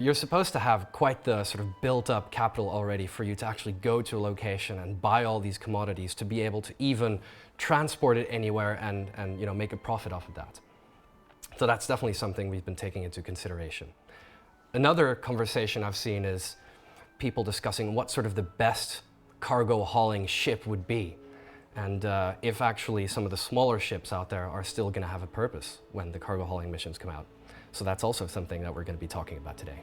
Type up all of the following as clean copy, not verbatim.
You're supposed to have quite the sort of built-up capital already for you to actually go to a location and buy all these commodities to be able to even transport it anywhere and make a profit off of that. So that's definitely something we've been taking into consideration. Another conversation I've seen is people discussing what sort of the best cargo hauling ship would be, and if actually some of the smaller ships out there are still going to have a purpose when the cargo hauling missions come out. So that's also something that we're going to be talking about today.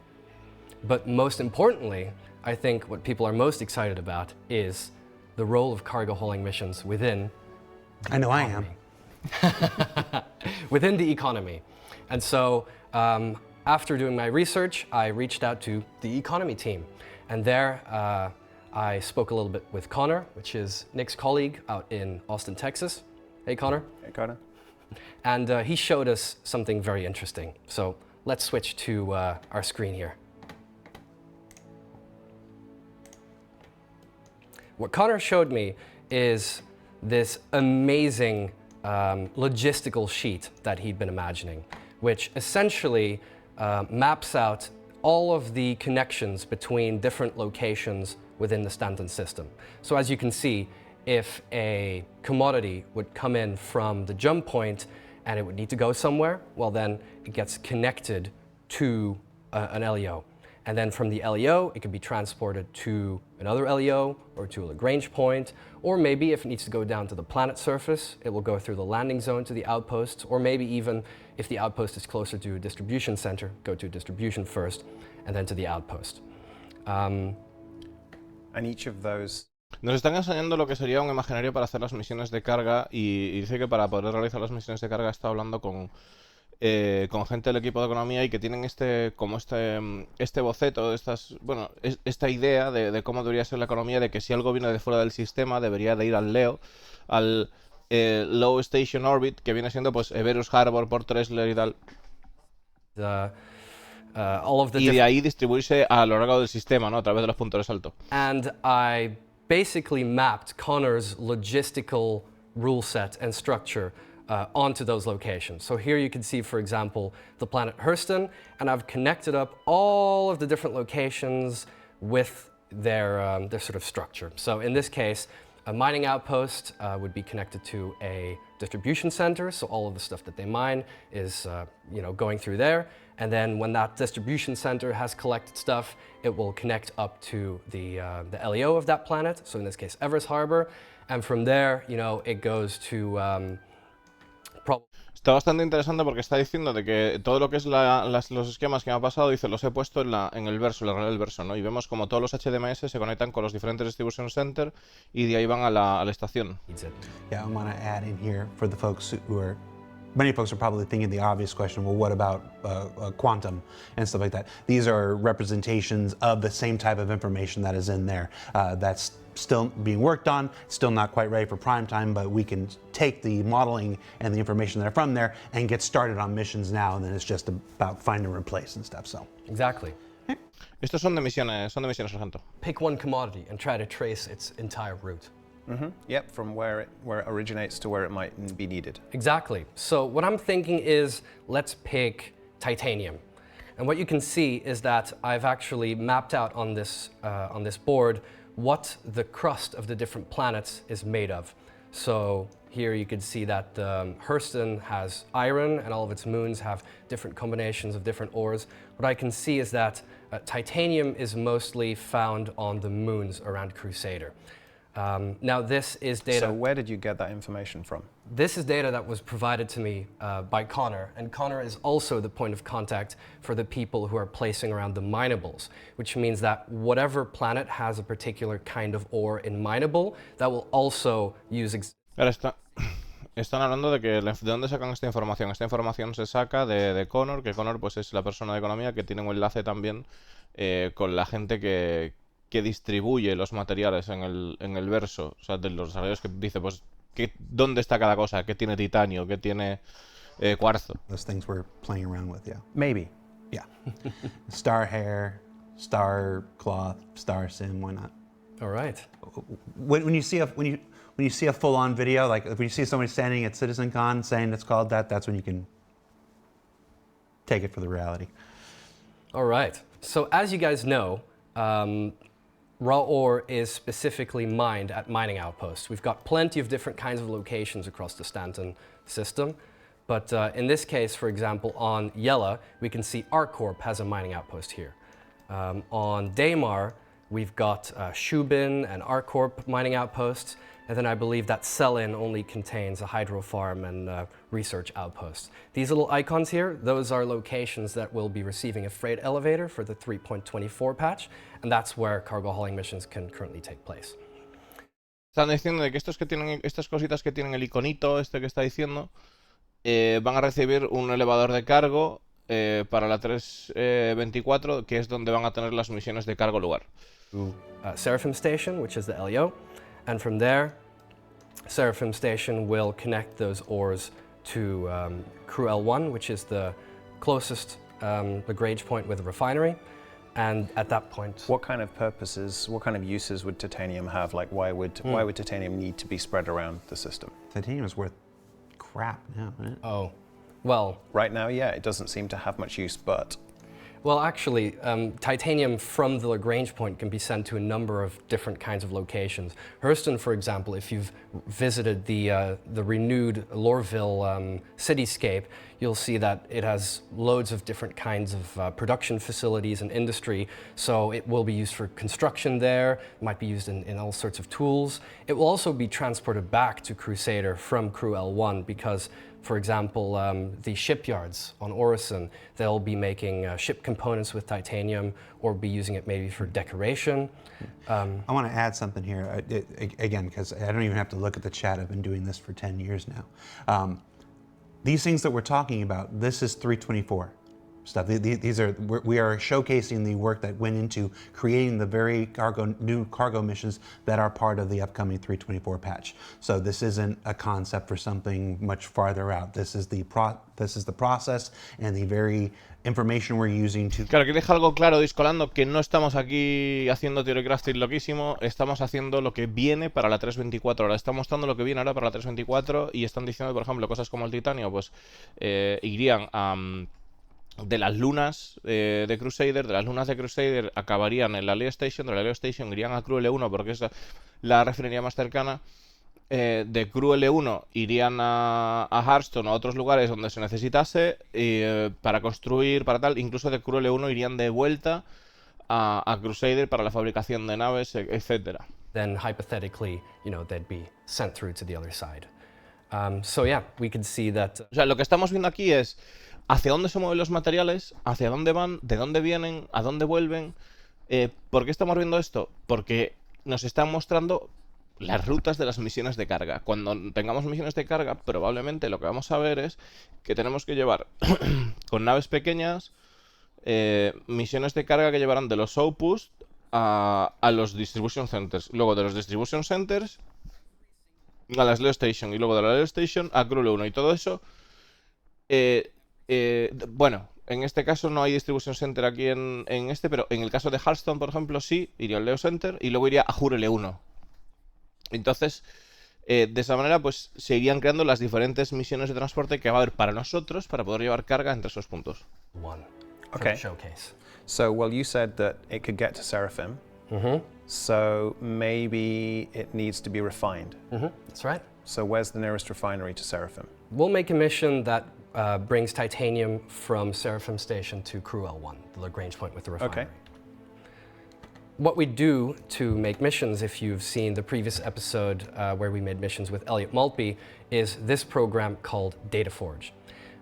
But most importantly, I think what people are most excited about is the role of cargo hauling missions within the I know economy. I am. Within the economy. And so after doing my research, I reached out to the economy team. And there I spoke a little bit with Connor, which is Nick's colleague out in Austin, Texas. Hey, Connor. Hey, Connor. And he showed us something very interesting. So let's switch to our screen here. What Connor showed me is this amazing logistical sheet that he'd been imagining, which essentially maps out all of the connections between different locations within the Stanton system. So as you can see, if a commodity would come in from the jump point and it would need to go somewhere, well then it gets connected to an LEO. And then from the LEO, it could be transported to another LEO or to a Lagrange point, or maybe if it needs to go down to the planet surface, it will go through the landing zone to the outpost, or maybe even if the outpost is closer to a distribution center, go to distribution first, and then to the outpost. And each of those... Nos están enseñando lo que sería un imaginario para hacer las misiones de carga y dice que para poder realizar las misiones de carga está hablando con gente del equipo de economía y que tienen este boceto, esta idea de cómo debería ser la economía, de que si algo viene de fuera del sistema debería de ir al LEO, al Low Station Orbit, que viene siendo pues Everus Harbor, Port Tressler y tal. Y de ahí distribuirse a lo largo del sistema, ¿no? A través de los puntos altos. And I basically mapped Connor's logistical rule set and structure onto those locations. So here you can see, for example, the planet Hurston, and I've connected up all of the different locations with their sort of structure. So in this case, a mining outpost would be connected to a distribution center, so all of the stuff that they mine is going through there. And then when that distribution center has collected stuff, it will connect up to the LEO of that planet, so in this case Everus Harbor, and from there, it goes to Está bastante interesante porque está diciendo de que todo lo que es los esquemas que me ha pasado, dice, los he puesto en el verso, en la regla del verso, ¿no? Y vemos como todos los HDMS se conectan con los diferentes distribution center y de ahí van a la estación. Yeah, I want to add in here for the folks who are, many folks are probably thinking the obvious question, well, what about quantum and stuff like that? These are representations of the same type of information that is in there. That's still being worked on, still not quite ready for prime time, but we can take the modeling and the information that are from there and get started on missions now, and then it's just about find and replace and stuff, so. Exactly. Estos son de misiones, sargento. Pick one commodity and try to trace its entire route. Mm-hmm. Yep, from where it originates to where it might be needed. Exactly. So what I'm thinking is, let's pick titanium. And what you can see is that I've actually mapped out on this board what the crust of the different planets is made of. So here you can see that Hurston has iron and all of its moons have different combinations of different ores. What I can see is that titanium is mostly found on the moons around Crusader. Now this is data... So where did you get that information from? This is data that was provided to me by Connor, and Connor is also the point of contact for the people who are placing around the minables, which means that whatever planet has a particular kind of ore in mineable, that will also use... Ahora están hablando de que de dónde sacan esta información. Esta información se saca de Connor, que Connor pues es la persona de economía que tiene un enlace también con la gente que distribuye los materiales en el verso, o sea, de los desarrolladores, que dice, pues, ¿dónde está cada cosa? ¿Qué tiene titanio? ¿Qué tiene cuarzo? Those things we're playing around with, yeah. Maybe. Yeah. Star hair, star cloth, star sim, why not? All right. When you see a full-on video, like if you see somebody standing at CitizenCon saying it's called that, that's when you can take it for the reality. All right. So as you guys know, raw ore is specifically mined at mining outposts. We've got plenty of different kinds of locations across the Stanton system. But in this case, for example, on Yella, we can see ArcCorp has a mining outpost here. On Daymar, we've got Shubin and ArcCorp mining outposts. And then I believe that Selin only contains a hydro farm and research outpost. These little icons here, those are locations that will be receiving a freight elevator for the 3.24 patch. And that's where cargo hauling missions can currently take place. Están diciendo de que estos que tienen, estas cositas que tienen el iconito este que está diciendo, van a recibir un elevador de cargo para la 324, que es donde van a tener las misiones de cargo lugar. Seraphim Station, which is the LEO, and from there, Seraphim Station will connect those ores to Crew L1, which is the closest Lagrange point with a refinery, and at that point... What kind of purposes, what kind of uses would titanium have? Like, why would titanium need to be spread around the system? Titanium is worth crap now, right? Oh, well... Right now, yeah, it doesn't seem to have much use, but... Well, actually, titanium from the Lagrange point can be sent to a number of different kinds of locations. Hurston, for example, if you've visited the renewed Lorville cityscape, you'll see that it has loads of different kinds of production facilities and industry. So it will be used for construction there, it might be used in all sorts of tools. It will also be transported back to Crusader from Crew L1 because, for example, the shipyards on Orison, they'll be making ship components with titanium or be using it maybe for decoration. I want to add something here, again, because I don't even have to look at the chat. I've been doing this for 10 years now. These things that we're talking about, this is 324 stuff. These are, we are showcasing the work that went into creating the very new cargo missions that are part of the upcoming 324 patch. So this isn't a concept for something much farther out. This is the process and the very information we're using to... Claro, que deja algo claro, Discolando, que no estamos aquí haciendo theory crafting loquísimo, estamos haciendo lo que viene para la 324. Ahora está mostrando lo que viene ahora para la 324 y están diciendo, por ejemplo, cosas como el titanio, pues irían a... de las lunas de Crusader, acabarían en la Leo Station, de la Leo Station irían a Crew L1 porque es la refinería más cercana, de Crew L1 irían a Hearthstone o a otros lugares donde se necesitase para construir, para tal, incluso de Crew L1 irían de vuelta a Crusader para la fabricación de naves, etc. Then hypothetically, you know, they'd be sent through to the other side. So yeah, we could see that... O sea, lo que estamos viendo aquí es hacia dónde se mueven los materiales, hacia dónde van, de dónde vienen, a dónde vuelven. ¿Por qué estamos viendo esto? Porque nos están mostrando las rutas de las misiones de carga. Cuando tengamos misiones de carga, probablemente lo que vamos a ver es que tenemos que llevar con naves pequeñas misiones de carga que llevarán de los outposts a los distribution centers. Luego de los distribution centers a las Leo Station y luego de la Leo Station a Crew 1 y todo eso. Bueno, en este caso no hay distribution center aquí en este, pero en el caso de Hearthstone, por ejemplo, sí, iría al Leo Center y luego iría a Jure L1. Entonces, de esa manera, pues se irían creando las diferentes misiones de transporte que va a haber para nosotros para poder llevar carga entre esos puntos. Okay. Showcase. So, well, you said that it could get to Seraphim. So maybe it needs to be refined. That's right. So where's the nearest refinery to Seraphim? We'll make a mission that brings titanium from Seraphim Station to Crew L1, the Lagrange point with the refinery. Okay. What we do to make missions, if you've seen the previous episode where we made missions with Elliot Maltby, is this program called DataForge.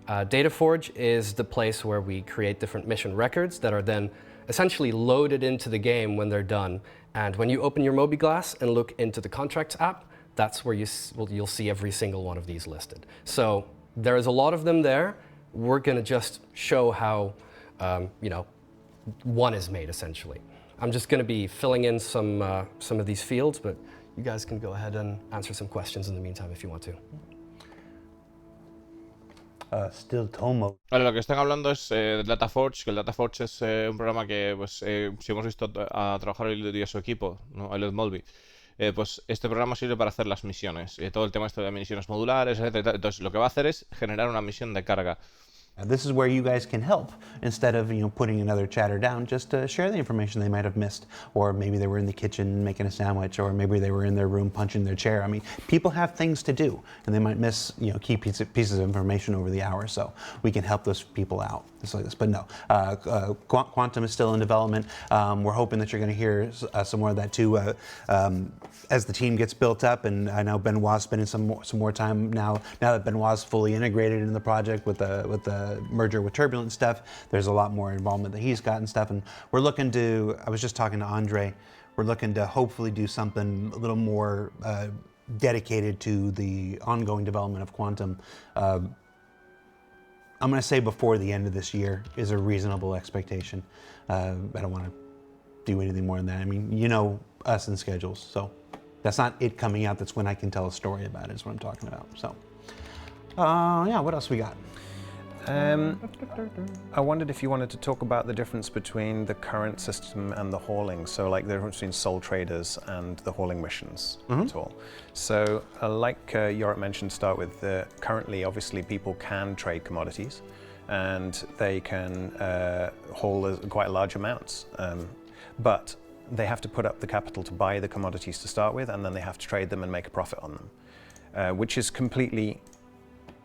DataForge is the place where we create different mission records that are then essentially loaded into the game when they're done. And when you open your MobiGlass and look into the Contracts app, that's where you'll see every single one of these listed. So there is a lot of them there. We're going to just show how, you know, one is made essentially. I'm just going to be filling in some of these fields, but you guys can go ahead and answer some questions in the meantime if you want to. Still Tomo. Vale, lo que están hablando es de DataForge, que el DataForge es un programa que, pues, si hemos visto a trabajar y a su equipo, ¿no? Elliot Maltby, pues este programa sirve para hacer las misiones, todo el tema este de misiones modulares, etc. Entonces lo que va a hacer es generar una misión de carga. This is where you guys can help. Instead of putting another chatter down, just to share the information they might have missed, or maybe they were in the kitchen making a sandwich, or maybe they were in their room punching their chair. I mean, people have things to do, and they might miss key pieces of information over the hour. So we can help those people out. Just like this. But no, Quantum is still in development. We're hoping that you're going to hear some more of that too as the team gets built up. And I know Benoit's spending some more time now that Benoit's fully integrated in the project with the merger with Turbulent stuff. There's a lot more involvement that he's got and stuff. And we're looking to, I was just talking to Andre, we're looking to hopefully do something a little more dedicated to the ongoing development of Quantum. I'm going to say before the end of this year is a reasonable expectation. I don't want to do anything more than that. I mean, us and schedules. So that's not it coming out. That's when I can tell a story about it is what I'm talking about. So yeah, what else we got? I wondered if you wanted to talk about the difference between the current system and the hauling, so like the difference between sole traders and the hauling missions at all. So like Yorit mentioned, start with currently obviously people can trade commodities and they can haul quite large amounts, but they have to put up the capital to buy the commodities to start with, and then they have to trade them and make a profit on them, which is completely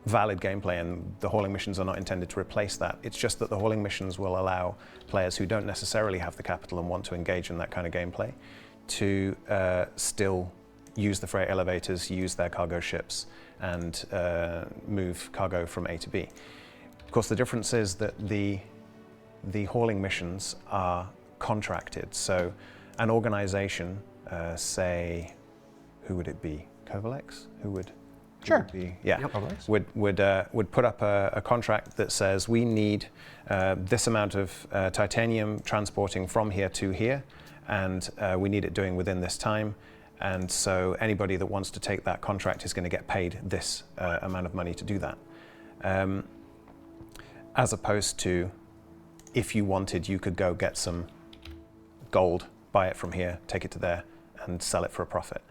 valid gameplay, and the hauling missions are not intended to replace that. It's just that the hauling missions will allow players who don't necessarily have the capital and want to engage in that kind of gameplay to still use the freight elevators, use their cargo ships, and move cargo from A to B. Of course, the difference is that the hauling missions are contracted. So an organization, say, who would it be? Kovalex? Who would? Sure. Would put up a contract that says we need this amount of titanium transporting from here to here, and we need it doing within this time. And so anybody that wants to take that contract is going to get paid this amount of money to do that. As opposed to, if you wanted, you could go get some gold, buy it from here, take it to there, and sell it for a profit.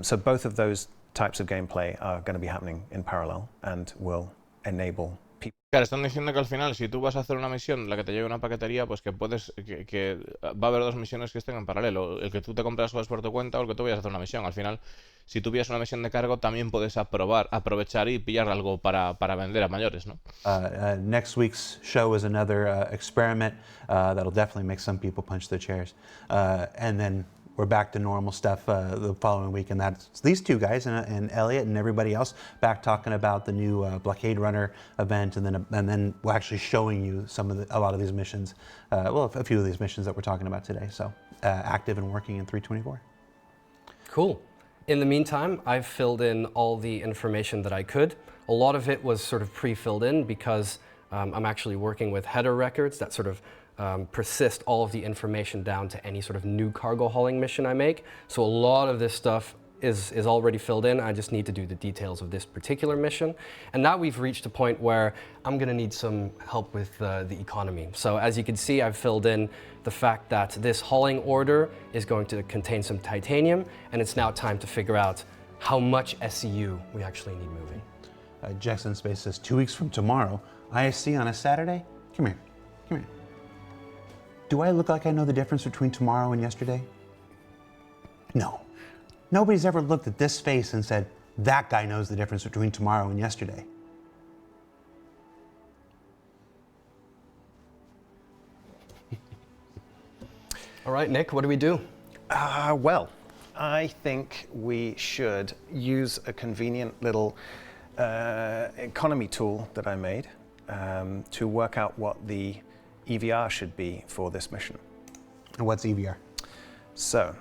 So both of those types of gameplay are going to be happening in parallel and will enable people. Claro, están diciendo que al final, si tú vas a hacer una misión en la que te lleve una paquetería, pues que va a haber dos misiones que estén en paralelo. El que tú te compras cosas por tu cuenta o el que tú vayas a hacer una misión. Al final, si tú pillas una misión de cargo, también puedes aprovechar y pillar algo para vender a mayores, ¿no? Next week's show is another experiment that'll definitely make some people punch their chairs. And then we're back to normal stuff the following week, and that's these two guys and Elliot and everybody else back talking about the new Blockade Runner event, and then we're actually showing you a lot of these missions, a few of these missions that we're talking about today. So active and working in 324. Cool. In the meantime, I've filled in all the information that I could. A lot of it was sort of pre-filled in because I'm actually working with header records that sort of persist all of the information down to any sort of new cargo hauling mission I make. So a lot of this stuff is already filled in. I just need to do the details of this particular mission. And now we've reached a point where I'm going to need some help with the economy. So as you can see, I've filled in the fact that this hauling order is going to contain some titanium, and it's now time to figure out how much SCU we actually need moving. Jackson Space says 2 weeks from tomorrow, ISC on a Saturday? Come here. Do I look like I know the difference between tomorrow and yesterday? No. Nobody's ever looked at this face and said, that guy knows the difference between tomorrow and yesterday. All right, Nick, what do we do? Well, I think we should use a convenient little economy tool that I made to work out what the EVR should be for this mission. And what's EVR? So,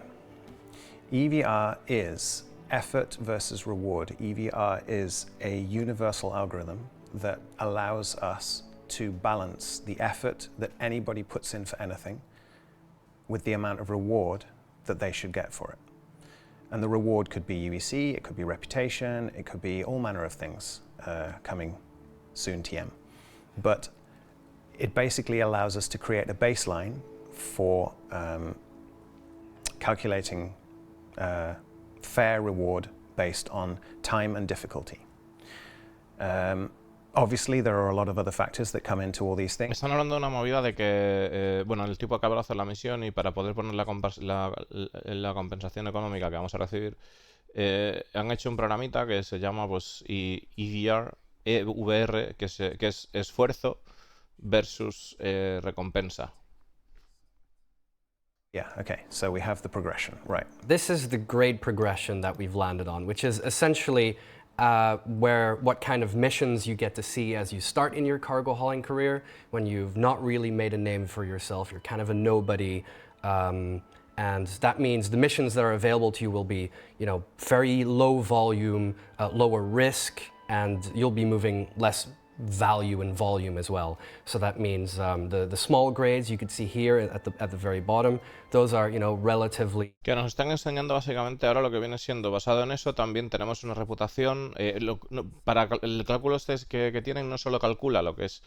EVR is effort versus reward. EVR is a universal algorithm that allows us to balance the effort that anybody puts in for anything with the amount of reward that they should get for it. And the reward could be UEC, it could be reputation, it could be all manner of things coming soon TM. But it basically allows us to create a baseline for calculating fair reward based on time and difficulty. Obviously, there are a lot of other factors that come into all these things. Están hablando de una movida de que, bueno, el tipo acaba de hacer la misión y para poder poner la compensación económica que vamos a recibir, han hecho un programita que se llama pues EVR, que es esfuerzo versus recompensa. Yeah, okay, so we have the progression, right. This is the grade progression that we've landed on, which is essentially what kind of missions you get to see as you start in your cargo hauling career, when you've not really made a name for yourself, you're kind of a nobody, and that means the missions that are available to you will be, you know, very low volume, lower risk, and you'll be moving less value and volume as well. So that means the small grades you could see here at the very bottom, those are, you know, relatively. Que nos están enseñando básicamente ahora lo que viene siendo basado en eso. También tenemos una reputación. Para el cálculo que tienen no solo calcula lo que es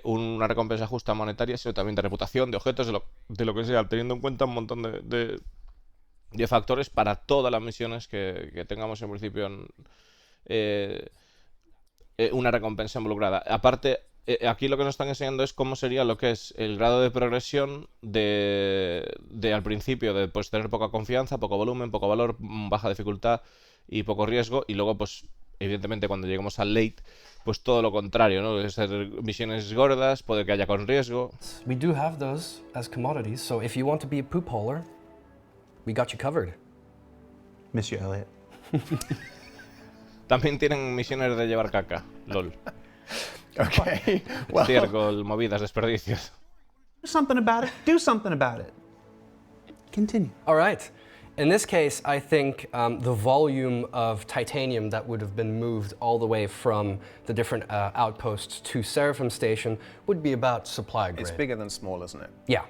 una recompensa justa monetaria, sino también de reputación, de objetos, de lo que sea, teniendo en cuenta un montón de factores para todas las misiones que tengamos en principio una recompensa involucrada. Aparte, aquí lo que nos están enseñando es cómo sería lo que es el grado de progresión de al principio, de pues tener poca confianza, poco volumen, poco valor, baja dificultad y poco riesgo, y luego pues evidentemente cuando lleguemos al late, pues todo lo contrario, ¿no? Debe ser misiones gordas, puede que haya con riesgo. We do have those as commodities, so if you want to be a poop hauler, we got you covered. Miss you, Elliot. También tienen misiones de llevar caca, lol. Okay, well, Estiércol, movidas, desperdicios. Do something about it. Do something about it. Continue. All right. In this case, I think the volume of titanium that would have been moved all the way from the different outposts to Seraphim Station would be about supply grade. it's bigger than small, isn't it? Yeah.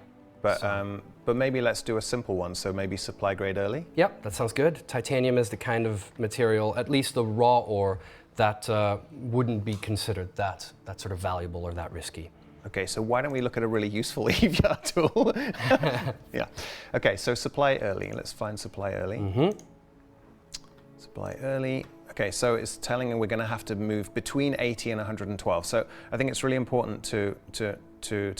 But maybe let's do a simple one, so maybe supply grade early? Yep, that sounds good. Titanium is the kind of material, at least the raw ore, that wouldn't be considered that sort of valuable or that risky. Okay, so why don't we look at a really useful EVR tool? Yeah. Okay, so supply early. Let's find supply early. Mm-hmm. Supply early. Okay, so it's telling we're going to have to move between 80 and 112. So I think it's really important to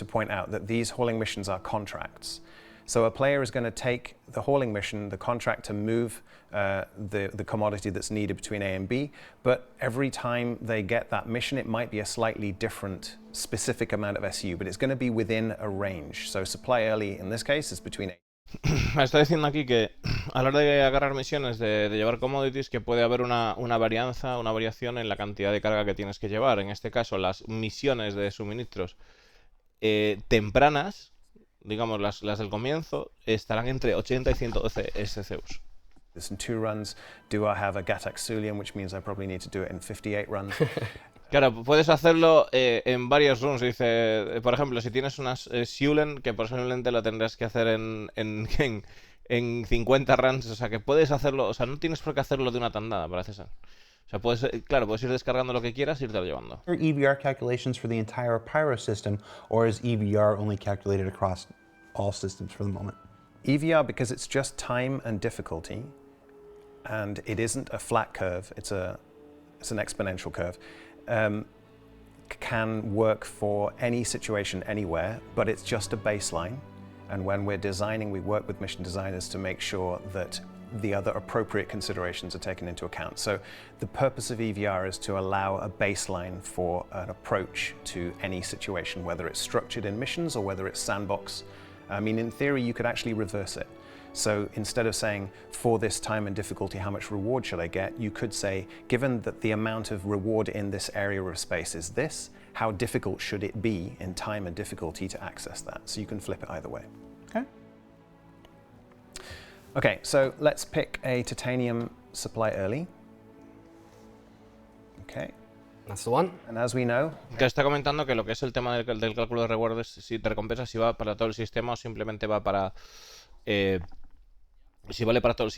point out that these hauling missions are contracts. So a player is going to take the hauling mission, the contract, to move the commodity that's needed between A and B, but every time they get that mission, it might be a slightly different specific amount of SU, but it's going to be within a range. So supply early, in this case, is between 80. Está diciendo aquí que a la hora de agarrar misiones, de llevar commodities, que puede haber una variación en la cantidad de carga que tienes que llevar. En este caso, las misiones de suministros tempranas, digamos las del comienzo, estarán entre 80 y 112 SCUs. In 2 runs, do I have a Gatak Sulian, which means I probably need to do it in 58 runs. Claro, puedes hacerlo en varios runs. Dice, por ejemplo, si tienes unas Sulen, que posiblemente lo tendrás que hacer en 50 runs, o sea, que puedes hacerlo, o sea, no tienes por qué hacerlo de una tandada, parece ser. O sea, puedes ir descargando lo que quieras y irte lo llevando. Are EVR calculations for the entire Pyro system, or is EVR only calculated across all systems for the moment? EVR, because it's just time and difficulty, and it isn't a flat curve, it's an exponential curve, can work for any situation anywhere, but it's just a baseline. And when we're designing, we work with mission designers to make sure that the other appropriate considerations are taken into account. So the purpose of EVR is to allow a baseline for an approach to any situation, whether it's structured in missions or whether it's sandbox. I mean, in theory, you could actually reverse it. So instead of saying, for this time and difficulty, how much reward should I get? You could say, given that the amount of reward in this area of space is this, how difficult should it be in time and difficulty to access that? So you can flip it either way. Okay. Okay, so let's pick a titanium supply early. Okay. That's the one. And as we know, Que está comentando que lo que es el tema del cálculo de rewards, si te recompensas, si va para todo el sistema o simplemente va para... si vale para todos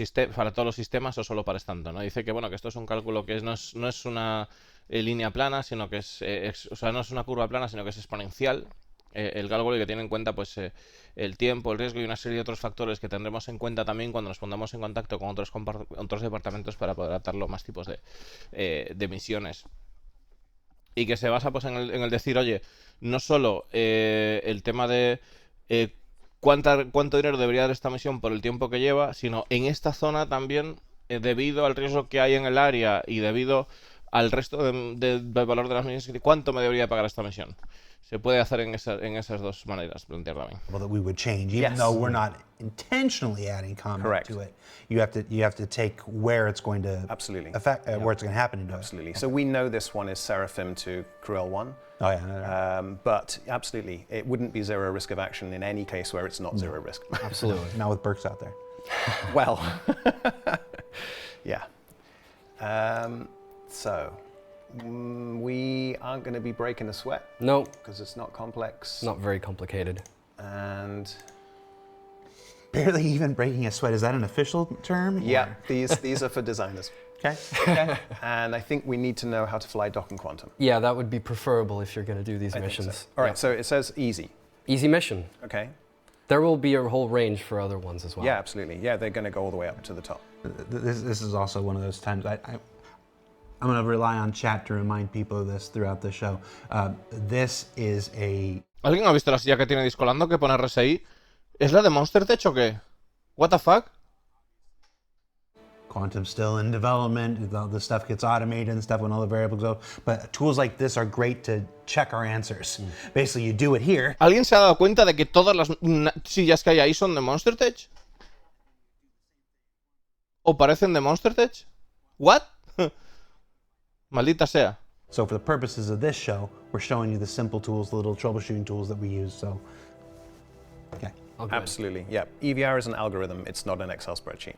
los sistemas o solo para Stanton, ¿no? Dice que bueno, que esto es un cálculo que no es una línea plana, sino que o sea, no es una curva plana, sino que es exponencial. El cálculo, y que tiene en cuenta pues el tiempo, el riesgo y una serie de otros factores que tendremos en cuenta también cuando nos pongamos en contacto con otros departamentos para poder adaptarlo a más tipos de misiones. y que se basa pues en el decir, oye, no solo el tema de cuánto dinero debería dar esta misión por el tiempo que lleva, sino en esta zona también, debido al riesgo que hay en el área y debido al resto del valor de las misiones, cuánto me debería pagar esta misión. Se puede hacer en esas dos maneras, plantear también. Well, that we would change, even Yes. though we're not intentionally adding combat Correct. to it. You have to take where it's going to Absolutely. affect, where it's going to happen into Absolutely. So we know this one is Seraphim to Cruel 1. it. Oh yeah. But absolutely, it wouldn't be zero risk of action in any case where it's not zero risk. Absolutely. Not with Burks out there. Well, yeah. So we aren't going to be breaking a sweat No, because it's not complex. not very complicated. And Barely even breaking a sweat. Is that an official term? yeah, or- these are for designers. Okay. And I think we need to know how to fly Dock and Quantum. Yeah, that would be preferable if you're going to do these I think so. missions. All right, Yeah. so it says easy. Easy mission. Okay. There will be a whole range for other ones as well. Yeah, absolutely. Yeah, they're going to go all the way up to the top. This is also one of those times I'm going to rely on chat to remind people of this throughout the show. This is a ¿Alguien ha visto la silla que tiene Discolando que pone RSI? ¿Es la de Monster Tech o qué? What the fuck? Quantum still in development. The stuff gets automated and stuff when all the variables go. But tools like this are great to check our answers. Basically, you do it here. ¿Alguien se ha dado cuenta de que todas las sillas que hay ahí son de Monster Tech? ¿O parecen de Monster Tech? ¿What? Maldita sea. So for the purposes of this show, we're showing you the simple tools, the little troubleshooting tools that we use. So, okay. Oh, good. Absolutely. Yeah. EVR is an algorithm. It's not an Excel spreadsheet.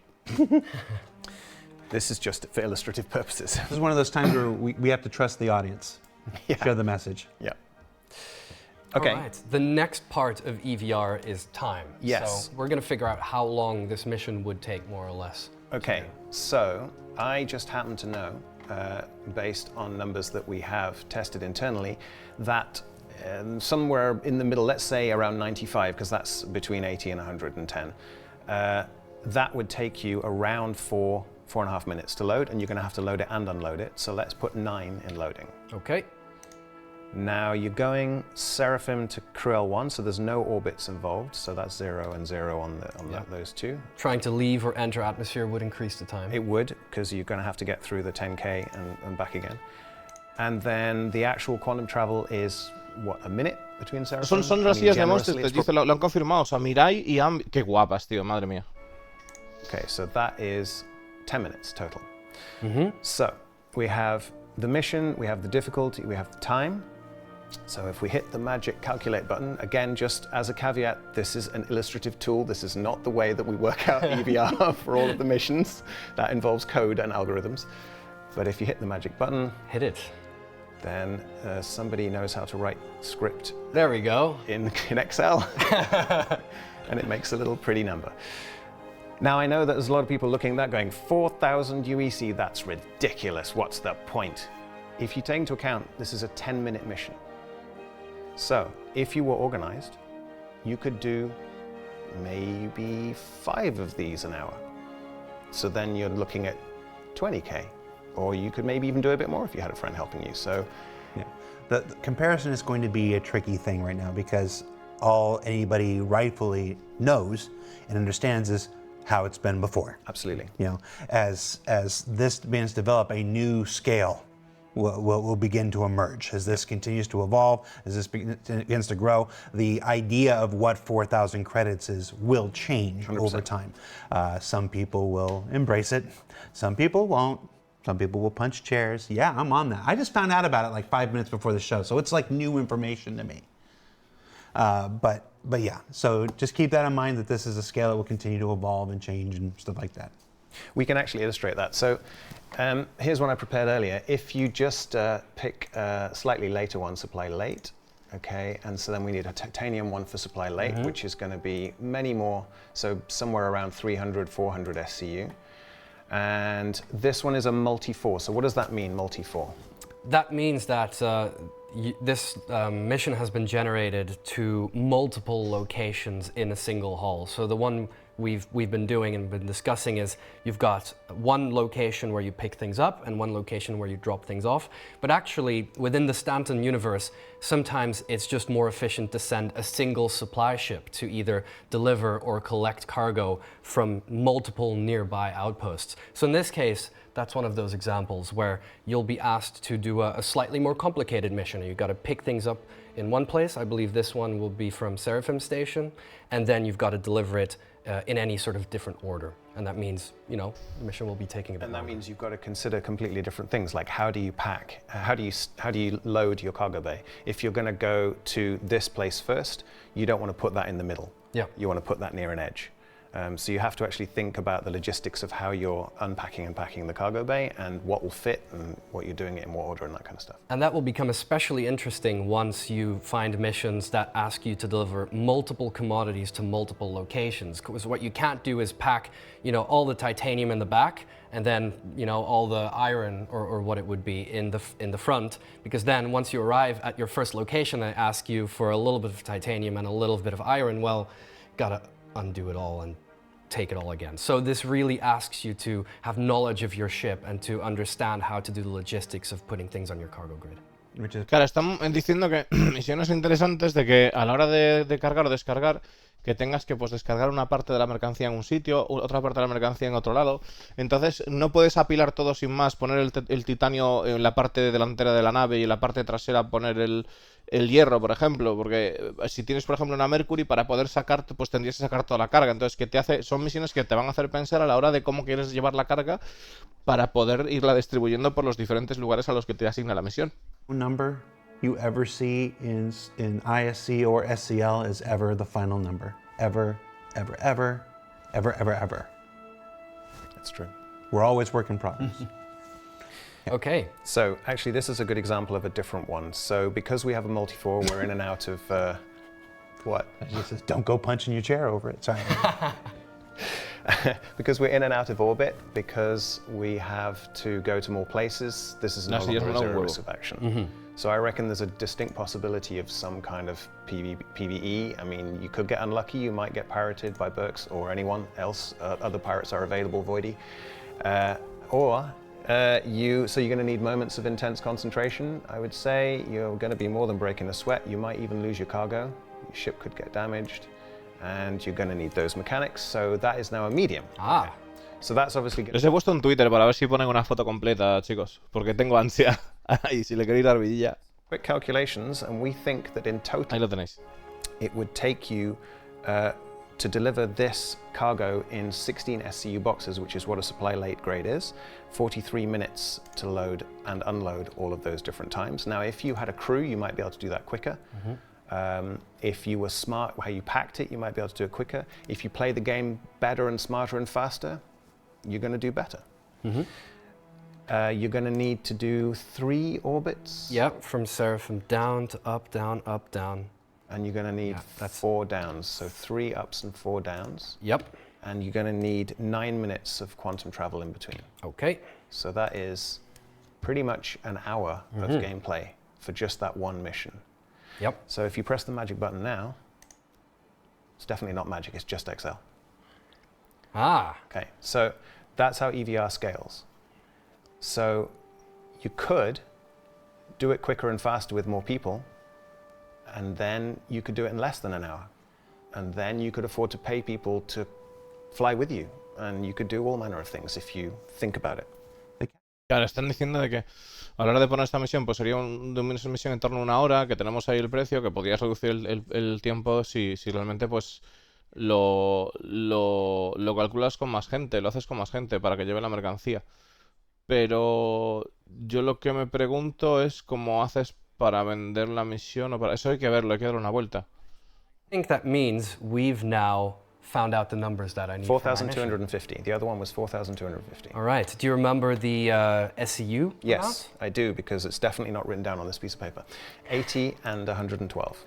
This is just for illustrative purposes. This is one of those times where we have to trust the audience. Yeah. Share the message. Yeah. Okay. All right. The next part of EVR is time. Yes. So we're going to figure out how long this mission would take, more or less. Okay. So I just happen to know, based on numbers that we have tested internally, that somewhere in the middle, let's say around 95, because that's between 80 and 110, that would take you around 4.5 minutes to load, and you're going to have to load it and unload it. So let's put 9 in loading. Okay. Now you're going Seraphim to Cruel 1, so there's no orbits involved. So that's 0 and 0 on those two. Trying to leave or enter atmosphere would increase the time. It would, because you're going to have to get through the 10K and back again. And then the actual quantum travel is, what, a minute between Seraphim? Son las sillas de Monster Tech, dice, lo han confirmado. O sea, Mirai y Am... Qué guapas, tío, madre mía. Okay, so that is 10 minutes total. Mm-hmm. So we have the mission, we have the difficulty, we have the time. So if we hit the magic calculate button, again, just as a caveat, this is an illustrative tool. This is not the way that we work out EVR for all of the missions. That involves code and algorithms. But if you hit the magic button, Hit it. then somebody knows how to write script There we go. in Excel. And it makes a little pretty number. Now I know that there's a lot of people looking at that going, 4,000 UEC, that's ridiculous. What's the point? If you take into account, this is a 10-minute mission. So if you were organized, you could do maybe 5 of these an hour. So then you're looking at 20K, or you could maybe even do a bit more if you had a friend helping you. So Yeah. The comparison is going to be a tricky thing right now because all anybody rightfully knows and understands is how it's been before. absolutely. You know, as this begins to develop, a new scale will begin to emerge. As this continues to evolve, as this begins to grow, the idea of what 4,000 credits is will change 100%. over time. Some people will embrace it, some people won't. Some people will punch chairs. Yeah, I'm on that. I just found out about it like 5 minutes before the show, so it's like new information to me. But yeah, so just keep that in mind that this is a scale that will continue to evolve and change and stuff like that. We can actually illustrate that. So here's one I prepared earlier. If you just pick a slightly later one, supply late, okay, and so then we need a titanium one for supply late, which is going to be many more, so somewhere around 300, 400 SCU. And this one is a multi-4. So what does that mean, multi-4? That means that this mission has been generated to multiple locations in a single hull. So the one we've been doing and been discussing is you've got one location where you pick things up and one location where you drop things off. But actually, within the Stanton universe, sometimes it's just more efficient to send a single supply ship to either deliver or collect cargo from multiple nearby outposts. So in this case, that's one of those examples where you'll be asked to do a slightly more complicated mission. You've got to pick things up in one place. I believe this one will be from Seraphim Station, and then you've got to deliver it in any sort of different order. And that means, the mission will be taking a bit longer. And that means you've got to consider completely different things, like how do you pack, how do you load your cargo bay? If you're going to go to this place first, you don't want to put that in the middle. Yeah. You want to put that near an edge. So you have to actually think about the logistics of how you're unpacking and packing the cargo bay and what will fit and what you're doing it in what order and that kind of stuff. And that will become especially interesting once you find missions that ask you to deliver multiple commodities to multiple locations. Because what you can't do is pack, all the titanium in the back and then, all the iron or what it would be in the front. Because then once you arrive at your first location, they ask you for a little bit of titanium and a little bit of iron. Well, gotta undo it all and take it all again. So this really asks you to have knowledge of your ship and to understand how to do the logistics of putting things on your cargo grid. Claro, están diciendo que misiones interesantes de que a la hora de cargar o descargar, que tengas que descargar una parte de la mercancía en un sitio, otra parte de la mercancía en otro lado. Entonces no puedes apilar todo sin más, poner el titanio en la parte delantera de la nave y en la parte trasera poner el hierro, por ejemplo, porque si tienes, por ejemplo, una Mercury, para poder sacar, pues tendrías que sacar toda la carga. Entonces, son misiones que te van a hacer pensar a la hora de cómo quieres llevar la carga para poder irla distribuyendo por los diferentes lugares a los que te asigna la misión. Number you ever see in ISC or SCL is ever the final number. Ever, ever, ever, ever, ever, ever. That's true. We're always work in progress. Okay. So actually this is a good example of a different one. So because we have a multi-4, we're in and out of, what? It just says, don't go punching your chair over it. Sorry. Because we're in and out of orbit, because we have to go to more places, this is no longer a zero risk of action. So I reckon there's a distinct possibility of some kind of PvE. I mean, you could get unlucky, you might get pirated by Burks or anyone else. Other pirates are available, Voidy. So you're going to need moments of intense concentration. I would say you're going to be more than breaking a sweat. You might even lose your cargo. Your ship could get damaged. And you're going to need those mechanics. So that is now a medium. Ah. So that's obviously. Les he puesto en Twitter para ver si ponen una foto completa, chicos, porque tengo ansia. Y si le queréis dar vidilla. Quick calculations, and we think that in total. Ahí lo tenéis. It would take you to deliver this cargo in 16 SCU boxes, which is what a supply late grade is, 43 minutes to load and unload all of those different times. Now, if you had a crew, you might be able to do that quicker. If you were smart how you packed it, you might be able to do it quicker. If you play the game better and smarter and faster, you're going to do better. You're going to need to do 3 orbits. Yep, from Seraphim down to up, down, up, down. And you're going to need 4 downs, so 3 ups and 4 downs. Yep. And you're going to need 9 minutes of quantum travel in between. Okay. So that is pretty much an hour of gameplay for just that one mission. Yep. So if you press the magic button now, it's definitely not magic, it's just Excel. Ah. Okay, so that's how EVR scales. So you could do it quicker and faster with more people, and then you could do it in less than an hour. And then you could afford to pay people to fly with you, and you could do all manner of things if you think about it. Claro, están diciendo de que a la hora de poner esta misión, pues sería una misión en torno a 1 hora, que tenemos ahí el precio, que podrías reducir el tiempo si realmente pues lo calculas con más gente, lo haces con más gente para que lleve la mercancía. Pero yo lo que me pregunto es cómo haces para vender la misión o para eso hay que verlo, hay que darle una vuelta. I think that means we've now found out the numbers that I need. 4,250. The other one was 4,250. All right. Do you remember the SCU? Yes, amount? I do, because it's definitely not written down on this piece of paper. 80 and 112.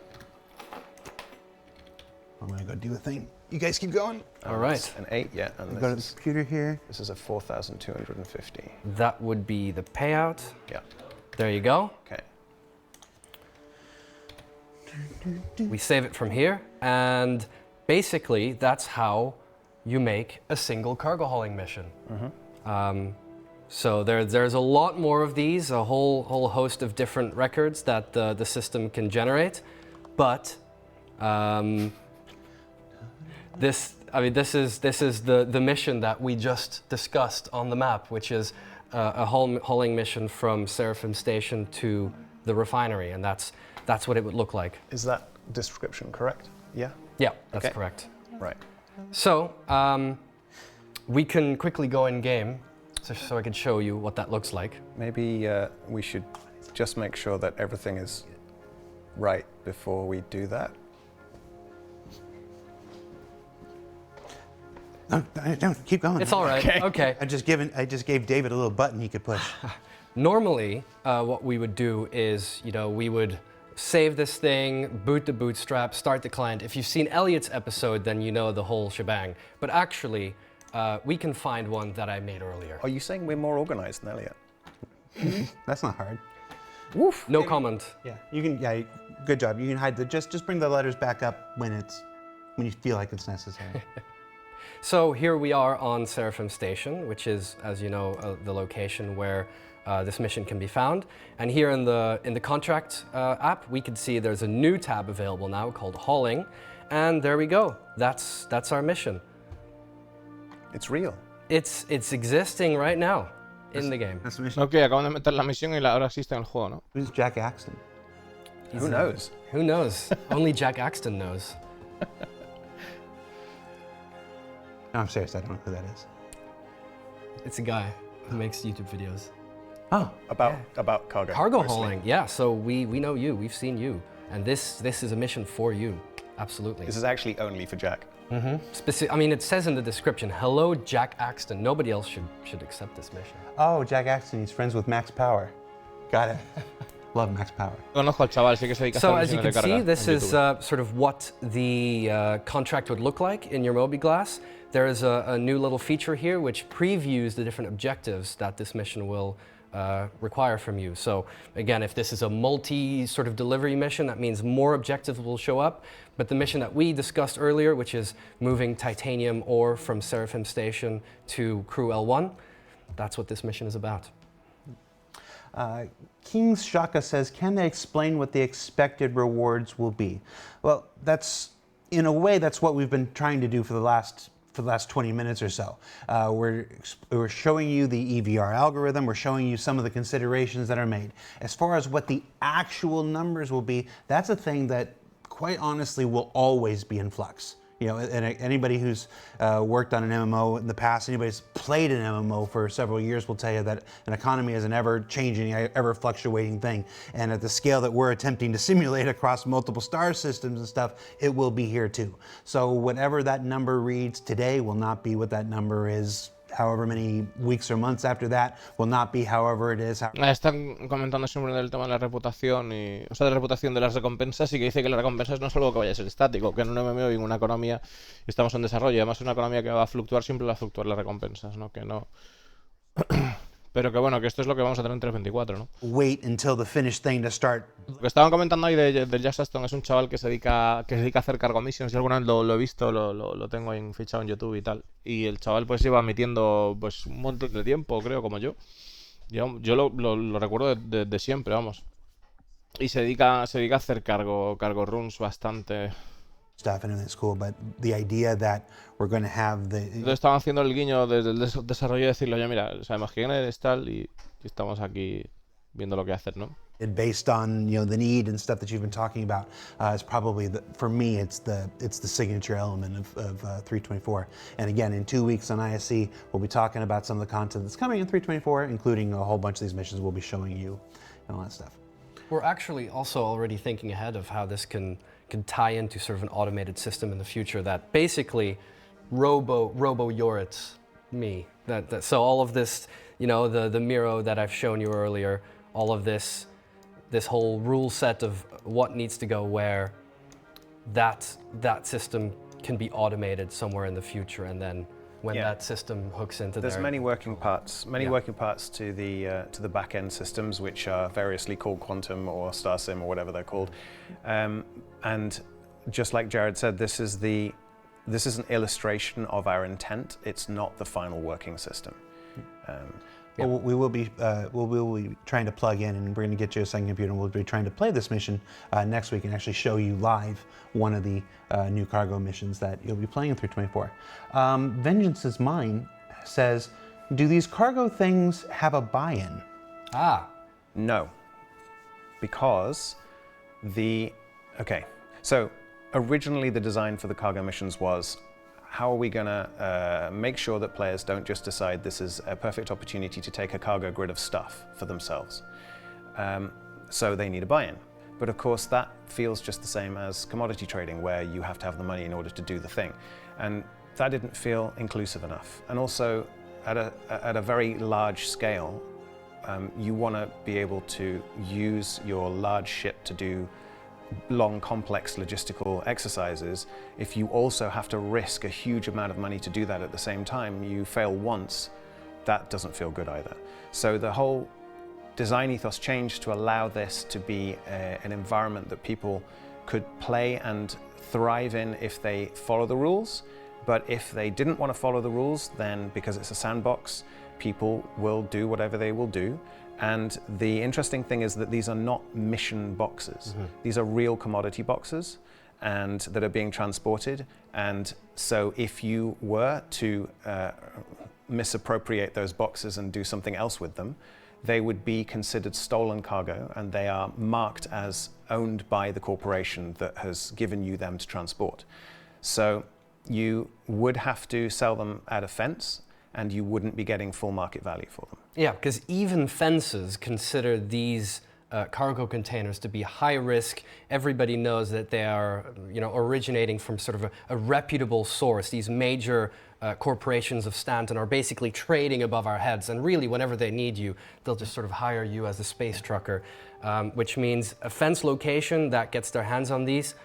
I'm going to go do a thing. You guys keep going. All right. An 8, yeah. And Go to the computer here. This is a 4,250. That would be the payout. Yeah. There you go. Okay. We save it from here, and basically that's how you make a single cargo hauling mission. So there's a lot more of these, a whole host of different records that the system can generate, but this is the mission that we just discussed on the map, which is a hauling mission from Seraphim Station to the refinery, and that's what it would look like. Is that description correct? Yeah? Yeah, that's Okay. correct. Right. So we can quickly go in game, so I can show you what that looks like. Maybe we should just make sure that everything is right before we do that. No, don't keep going. It's all right. Okay. I just gave David a little button he could push. Normally, what we would do is, we would save this thing, boot the bootstrap, start the client. If you've seen Elliot's episode, then you know the whole shebang. But actually, we can find one that I made earlier. Are you saying we're more organized than Elliot? That's not hard. Woof. No comment. Yeah, you can. Yeah, good job. You can hide the. Just bring the letters back up when you feel like it's necessary. So here we are on Seraphim Station, which is, as you know, the location where this mission can be found. And here in the contract app, we can see there's a new tab available now called Hauling, and there we go. That's our mission. It's real. It's existing right now in the game. That's the mission. Ok, acaban de meter la misión y ahora existe en el juego, ¿no? Who's Jack Axton? Who knows? Who knows? Only Jack Axton knows. No, I'm serious. I don't know who that is. It's a guy who makes YouTube videos. Oh, About cargo. Cargo mostly. hauling, yeah. So we know you. We've seen you, and this is a mission for you. Absolutely. This is actually only for Jack. I mean, it says in the description, "Hello, Jack Axton." Nobody else should accept this mission. oh, Jack Axton. He's friends with Max Power. Got it. Love Max Power. Conozco al chaval, sí que se dedica a So hacer as you misiones can de carga see, this en is YouTube. sort of what the contract would look like in your MobiGlass. There is a new little feature here which previews the different objectives that this mission will require from you. So again, if this is a multi sort of delivery mission, that means more objectives will show up. But the mission that we discussed earlier, which is moving titanium ore from Seraphim Station to Crew L1, that's what this mission is about. King's Shaka says, can they explain what the expected rewards will be? Well, in a way, that's what we've been trying to do for the last 20 minutes or so. We're showing you the EVR algorithm, we're showing you some of the considerations that are made. As far as what the actual numbers will be, that's a thing that, quite honestly, will always be in flux. And anybody who's worked on an MMO in the past, anybody who's played an MMO for several years will tell you that an economy is an ever-changing, ever-fluctuating thing. And at the scale that we're attempting to simulate across multiple star systems and stuff, it will be here too. So whatever that number reads today will not be what that number is however many weeks or months after that, will not be however it is. Están comentando siempre del tema de la reputación, de la reputación de las recompensas, y que dice que las recompensas no es algo que vaya a ser estático, que en un MMO y en una economía estamos en desarrollo, además es una economía que va a fluctuar, siempre va a fluctuar las recompensas, ¿no? Que no... Pero que bueno, que esto es lo que vamos a tener en 3.24, ¿no? Wait until the finished thing to start. Lo que estaban comentando ahí de Jack Aston es un chaval que se dedica a hacer cargo missions. Yo alguna vez lo he visto, lo tengo fichado en YouTube y tal. Y el chaval pues lleva emitiendo pues un montón de tiempo, creo, como yo. Yo lo recuerdo de siempre, vamos. Y se dedica a hacer cargo runs bastante. Stuff and it's cool, but the idea that we're going to have the. Entonces estaban haciendo el guiño desde el desarrollo de decirle, oye, mira, sabemos quién eres tal y estamos aquí viendo lo que hacer, ¿no? Based on the need and stuff that you've been talking about, is probably for me it's the signature element of 324. And again, in 2 weeks on ISC, we'll be talking about some of the content that's coming in 324, including a whole bunch of these missions we'll be showing you and all that stuff. We're actually also already thinking ahead of how this can tie into sort of an automated system in the future that basically robo-yorits me. So all of this, the Miro that I've shown you earlier, all of this whole rule set of what needs to go where, that system can be automated somewhere in the future, and then when that system hooks into there's many working parts to the back-end systems, which are variously called Quantum or StarSim or whatever they're called. And just like Jared said, this is the this is an illustration of our intent. It's not the final working system. Well, we will be trying to plug in, and we're going to get you a second computer, and we'll be trying to play this mission next week and actually show you live one of the new cargo missions that you'll be playing in 324. Vengeance's Mine says, do these cargo things have a buy-in? No, because so originally the design for the cargo missions was, how are we going to make sure that players don't just decide this is a perfect opportunity to take a cargo grid of stuff for themselves? So they need a buy-in. But of course that feels just the same as commodity trading, where you have to have the money in order to do the thing. And that didn't feel inclusive enough. And also at a very large scale, you want to be able to use your large ship to do long, complex logistical exercises. If you also have to risk a huge amount of money to do that at the same time, you fail once, that doesn't feel good either. So the whole design ethos changed to allow this to be an environment that people could play and thrive in if they follow the rules. But if they didn't want to follow the rules, then because it's a sandbox, people will do whatever they will do. And the interesting thing is that these are not mission boxes. These are real commodity boxes and that are being transported. And so if you were to misappropriate those boxes and do something else with them, they would be considered stolen cargo, and they are marked as owned by the corporation that has given you them to transport. So you would have to sell them at a fence, and you wouldn't be getting full market value for them. Yeah, because even fences consider these cargo containers to be high risk. Everybody knows that they are, originating from sort of a reputable source. These major corporations of Stanton are basically trading above our heads, and really, whenever they need you, they'll just sort of hire you as a space trucker, which means a fence location that gets their hands on these,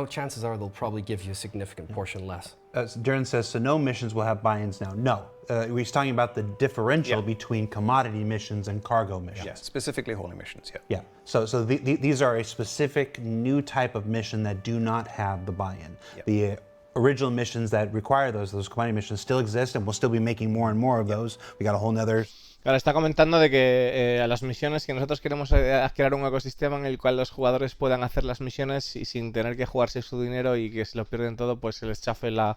chances are they'll probably give you a significant portion less. Duran says, so no missions will have buy-ins now. No, we're talking about the differential between commodity missions and cargo missions. Yeah, specifically hauling missions, Yeah, so these are a specific new type of mission that do not have the buy-in. The original missions that require those commodity missions still exist, and we'll still be making more and more of those. We got a whole nother... Claro, está comentando de que a las misiones, que nosotros queremos crear un ecosistema en el cual los jugadores puedan hacer las misiones y sin tener que jugarse su dinero, y que si lo pierden todo pues se les chafe la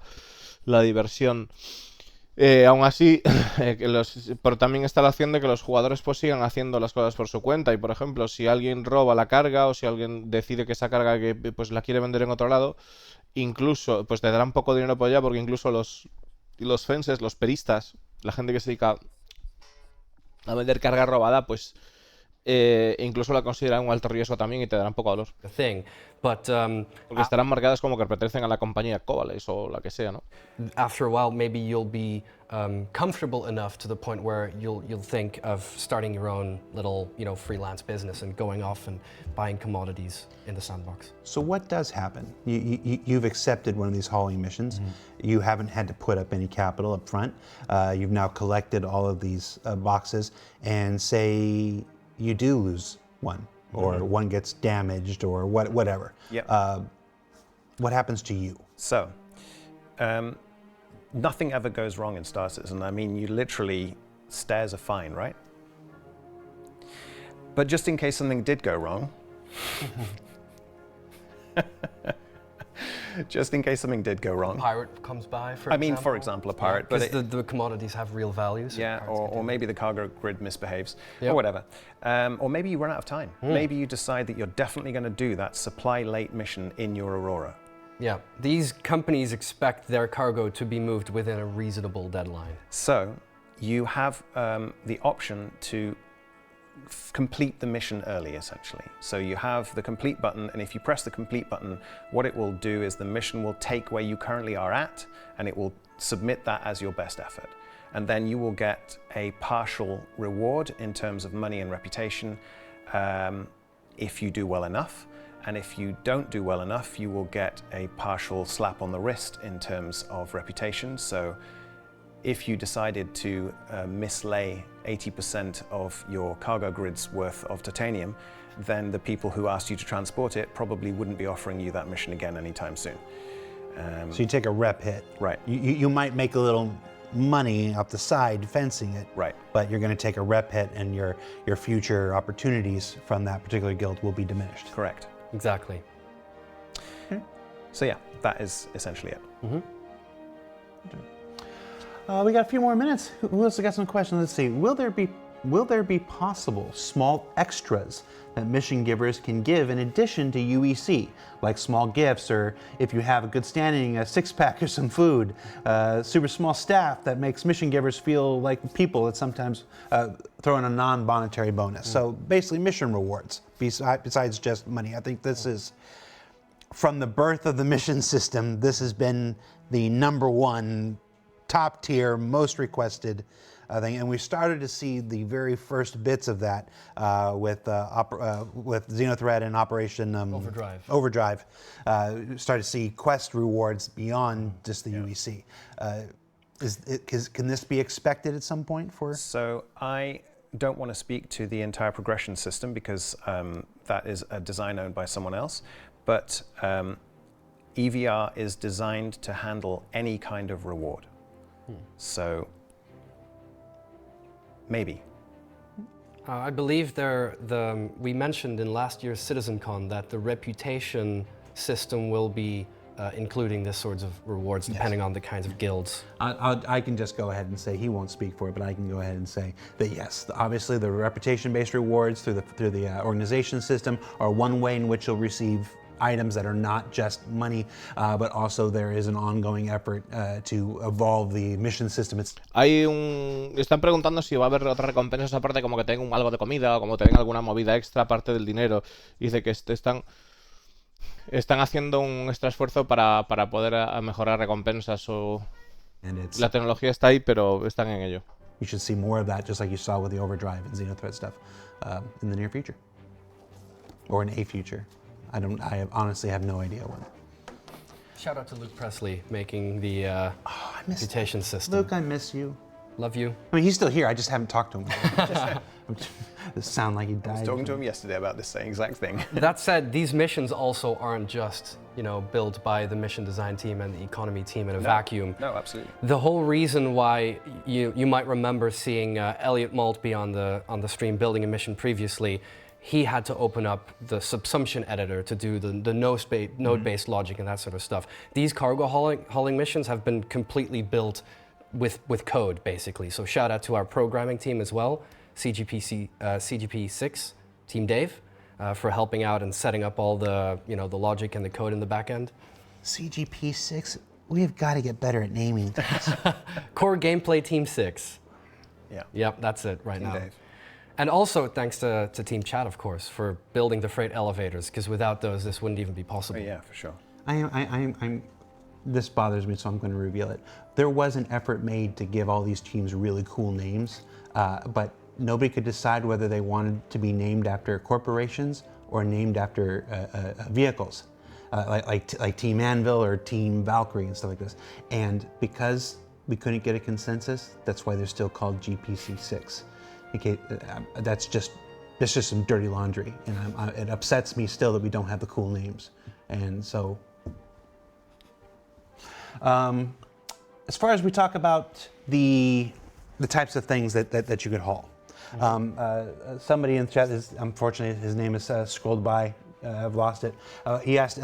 diversión. Aún así, pero también está la opción de que los jugadores pues sigan haciendo las cosas por su cuenta, y por ejemplo, si alguien roba la carga o si alguien decide que esa carga que pues la quiere vender en otro lado, incluso pues te darán poco dinero por allá, porque incluso los fences, los peristas, la gente que se dedica a vender carga robada, pues incluso la consideran un alto riesgo también y te darán poco valor. Porque estarán marcadas como que pertenecen a la compañía Cobales o la que sea, ¿no? After a while, maybe you'll be comfortable enough to the point where you'll think of starting your own little, freelance business and going off and buying commodities in the sandbox. So what does happen? You've accepted one of these hauling missions. You haven't had to put up any capital up front. You've now collected all of these boxes, and say you do lose one, or one gets damaged, or whatever. What happens to you? So, nothing ever goes wrong in Star Citizen. I mean, you literally, stairs are fine, right? But just in case something did go wrong, just in case something did go wrong. A pirate comes by, for example? For example, a pirate. Because the commodities have real values. Yeah, or maybe the cargo grid misbehaves, or whatever. Or maybe you run out of time. Maybe you decide that you're definitely going to do that supply late mission in your Aurora. Yeah, these companies expect their cargo to be moved within a reasonable deadline. So you have the option to complete the mission early, essentially. So you have the complete button, and if you press the complete button, what it will do is the mission will take where you currently are at, and it will submit that as your best effort. And then you will get a partial reward in terms of money and reputation if you do well enough. And if you don't do well enough, you will get a partial slap on the wrist in terms of reputation. So if you decided to mislay 80% of your cargo grid's worth of titanium, then the people who asked you to transport it probably wouldn't be offering you that mission again anytime soon. So you take a rep hit. Right. You might make a little money up the side fencing it. Right. But you're going to take a rep hit, and your future opportunities from that particular guild will be diminished. Correct. Exactly. So yeah, that is essentially it. We got a few more minutes. Who else has got some questions? Let's see. Will there be possible small extras that mission givers can give in addition to UEC, like small gifts, or if you have a good standing, a six-pack or some food, super small staff that makes mission givers feel like people that sometimes throw in a non-monetary bonus. So basically mission rewards besides just money. I think this is, from the birth of the mission system, this has been the number one top tier, most requested thing, and we started to see the very first bits of that with Xenothreat and Operation Overdrive. Started to see quest rewards beyond just the UEC. Can this be expected at some point for? So I don't want to speak to the entire progression system because that is a design owned by someone else, but EVR is designed to handle any kind of reward. So maybe. I believe we mentioned in last year's CitizenCon that the reputation system will be including this sorts of rewards depending on the kinds of guilds. I can just go ahead and say, he won't speak for it, but I can go ahead and say that yes, obviously the reputation-based rewards through the organization system are one way in which you'll receive items that are not just money, but also there is an ongoing effort to evolve the mission system. Están preguntando si va a haber otras recompensas aparte, como que tengan algo de comida o como tengan alguna movida extra aparte del dinero. Dice que están haciendo un extra esfuerzo para poder mejorar recompensas la tecnología está ahí, pero están en ello. You should see more of that, just like you saw with the Overdrive and Xenothreat stuff, in the near future, or in a future. I honestly have no idea when. Shout out to Luke Presley making the reputation system. Luke, I miss you. Love you. I mean, he's still here. I just haven't talked to him. It sounds like he died. I was talking to him yesterday about this same exact thing. That said, these missions also aren't just, built by the mission design team and the economy team in a vacuum. No, absolutely. The whole reason why you might remember seeing Elliot Maltby on the stream building a mission previously, he had to open up the subsumption editor to do the node-based logic and that sort of stuff. These cargo hauling missions have been completely built with code, basically. So shout out to our programming team as well, CGP6, Team Dave, for helping out and setting up all the the logic and the code in the back end. CGP6, we've got to get better at naming things. Core Gameplay Team 6. Yeah. Yep, that's it right Team now. Dave. And also thanks to Team Chat, of course, for building the freight elevators, because without those, this wouldn't even be possible. Oh, yeah, for sure. This bothers me, so I'm going to reveal it. There was an effort made to give all these teams really cool names, but nobody could decide whether they wanted to be named after corporations or named after vehicles, like Team Anvil or Team Valkyrie and stuff like this. And because we couldn't get a consensus, that's why they're still called GPC6. Okay, that's just some dirty laundry, and it upsets me still that we don't have the cool names. And so, as far as we talk about the types of things that you could haul, somebody in the chat is, unfortunately, his name is scrolled by. I've lost it. He asked,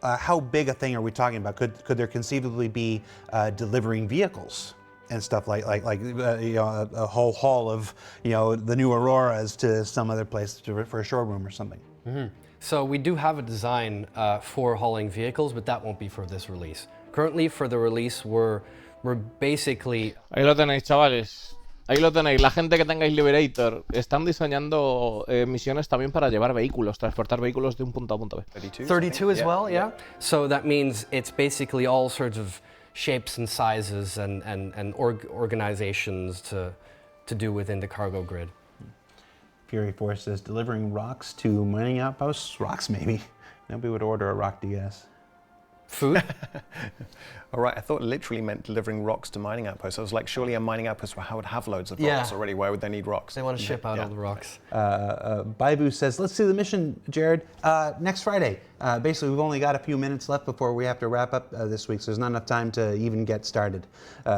how big a thing are we talking about? Could there conceivably be delivering vehicles and stuff like a whole haul of the new Auroras to some other place for a showroom or something? Mm-hmm. So we do have a design for hauling vehicles, but that won't be for this release. Currently, for the release, we're basically. Ahí lo tenéis, chavales. Ahí lo tenéis. La gente que tengáis Liberator están diseñando misiones también para llevar vehículos, transportar vehículos de un punto a punto B. 32 as well, yeah. So that means it's basically all sorts of shapes and sizes and organizations to do within the cargo grid. Fury Force says delivering rocks to mining outposts. Rocks, maybe. Nobody would order a rock DS. Food? All right, I thought it literally meant delivering rocks to mining outposts. I was like, surely a mining outpost would have loads of rocks already. Why would they need rocks? They want to ship out all the rocks. Baibu says, let's see the mission, Jared, next Friday. Basically, we've only got a few minutes left before we have to wrap up this week, so there's not enough time to even get started.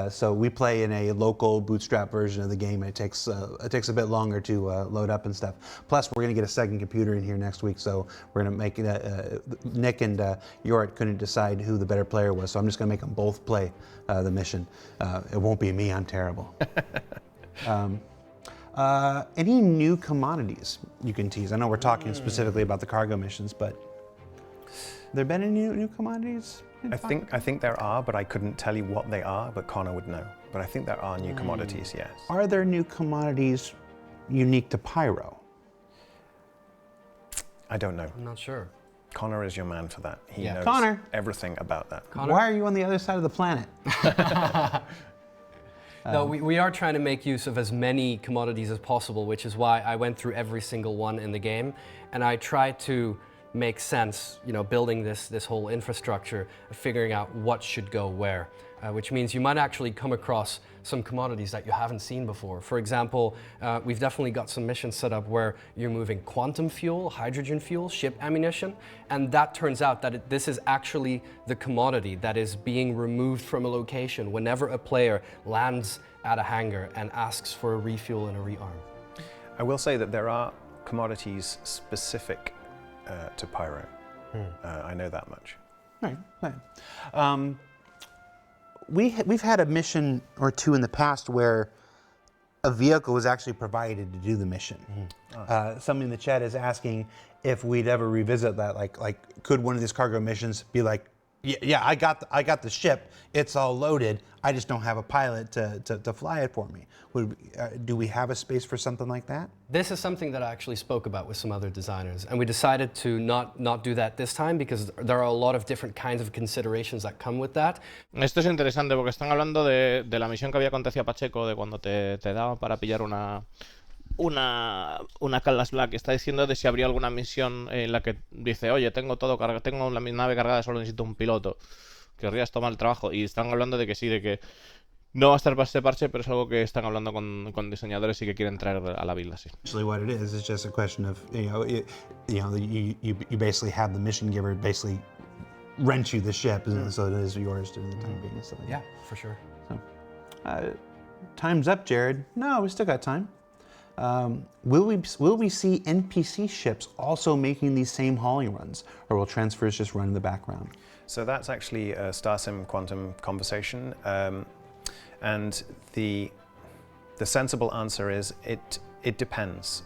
So we play in a local bootstrap version of the game. It takes a bit longer to load up and stuff. Plus, we're going to get a second computer in here next week, so we're going to make Nick and Yorit couldn't decide who the better player was, so I'm just going to make them both play the mission. It won't be me. I'm terrible. Any new commodities you can tease? I know we're talking specifically about the cargo missions, but there been any new commodities? I think there are, but I couldn't tell you what they are, but Connor would know. But I think there are new commodities, yes. Are there new commodities unique to Pyro? I don't know. I'm not sure. Connor is your man for that. He knows Connor. everything about that. Connor? Why are you on the other side of the planet? No, we are trying to make use of as many commodities as possible, which is why I went through every single one in the game, and I tried to make sense, building this whole infrastructure, figuring out what should go where, which means you might actually come across some commodities that you haven't seen before. For example, we've definitely got some missions set up where you're moving quantum fuel, hydrogen fuel, ship ammunition, and that turns out that this is actually the commodity that is being removed from a location whenever a player lands at a hangar and asks for a refuel and a rearm. I will say that there are commodities specific to Pyro. I know that much. Right. We've had a mission or two in the past where a vehicle was actually provided to do the mission. Somebody in the chat is asking if we'd ever revisit that. Like, could one of these cargo missions be like, yeah, I got the ship. It's all loaded. I just don't have a pilot to fly it for me. Do we have a space for something like that? This is something that I actually spoke about with some other designers, and we decided to not do that this time because there are a lot of different kinds of considerations that come with that. Esto es interesante porque están hablando de la misión que había acontecido a Pacheco, de cuando te daba para pillar una Caldas Black. Está diciendo de si habría alguna misión en la que dice, oye, tengo todo cargado, tengo la nave cargada, solo necesito un piloto. ¿Querrías tomar el trabajo? Y están hablando de que sí, de que no va a estar para este parche, pero es algo que están hablando con diseñadores y que quieren traer a la build así. Actually, what it is just a question of you basically have the mission giver basically rent you the ship, and so it is yours during the time being and stuff like that. Yeah, for sure. So, time's up, Jared. No, we still got time. Will we see NPC ships also making these same hauling runs, or will transfers just run in the background? So that's actually a StarSim quantum conversation, and the sensible answer is it depends.